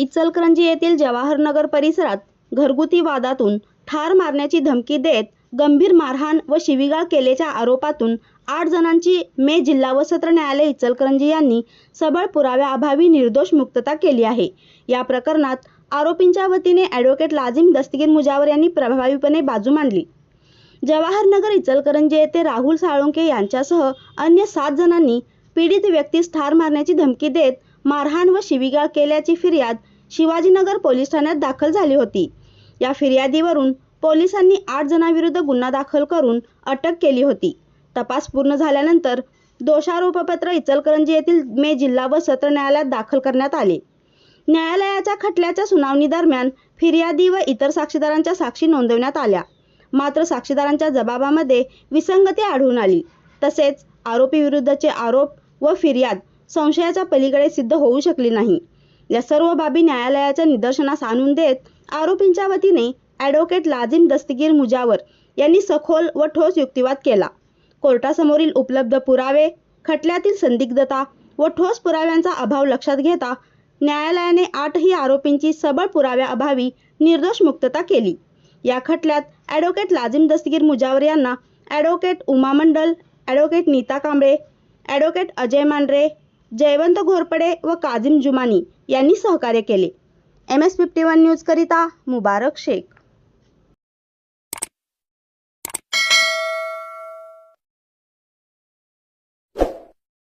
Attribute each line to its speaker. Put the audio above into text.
Speaker 1: इचलकरंजी येथील जवाहरनगर परिसरात घरगुती वादातून ठार मारण्याची धमकी देत गंभीर मारहाण व शिवीगाळ केल्याच्या आरोपातून 8 जणांची मे जिल्हा व सत्र न्यायालय इचलकरंजी यांनी सबळ पुराव्याअभावी निर्दोष मुक्तता केली आहे। या प्रकरणात आरोपींच्या वतीने ॲडव्होकेट लाजिम दस्तगीर मुजावर यांनी प्रभावीपणे बाजू मांडली। जवाहरनगर इचलकरंजी येथे राहुल साळुंखे यांच्यासह अन्य 7 जणांनी पीडित व्यक्तीस ठार मारण्याची धमकी देत मारहाण व शिवीगाळ केल्याची फिर्याद शिवाजीनगर पोलीस ठाण्यात दाखल झाली होती। या फिर्यादीवरून पोलिसांनी 8 जणांविरुद्ध गुन्हा दाखल करून अटक केली होती। तपास पूर्ण झाल्यानंतर दोषारोपपत्र इचलकरंजी येथील मे जिल्हा व सत्र न्यायालयात दाखल करण्यात आले। न्यायालयाच्या खटल्याच्या सुनावणी दरम्यान फिर्यादी व इतर साक्षीदारांच्या साक्षी नोंदवण्यात आल्या, मात्र साक्षीदारांच्या जबाबामध्ये विसंगती आढळून आली। तसेच आरोपी विरुद्धचे आरोप व फिर्याद संशयाच्या पलीकडे सिद्ध होऊ शकली नाही। या सर्व बाबी न्यायालयाच्या निदर्शनास आणून देत आरोपींच्या वतीने ॲडव्होकेट लाजिम दस्तगीर मुजावर यांनी सखोल व ठोस युक्तिवाद केला। कोर्टासमोरील उपलब्ध पुरावे, खटल्यातील संदिग्धता व ठोस पुराव्यांचा अभाव लक्षात घेता न्यायालयाने 8ही आरोपींची सबळ पुराव्याअभावी निर्दोष मुक्तता केली। या खटल्यात ॲडव्होकेट लाजिम दस्तगीर मुजावर यांना ॲडव्होकेट उमा मंडल, ॲडव्होकेट नीता कांबळे, ॲडव्होकेट अजय मांढरे, जयवंत घोरपडे व काझिम जुमानी यांनी सहकार्य केले। MS-51 न्यूज करिता मुबारक शेख।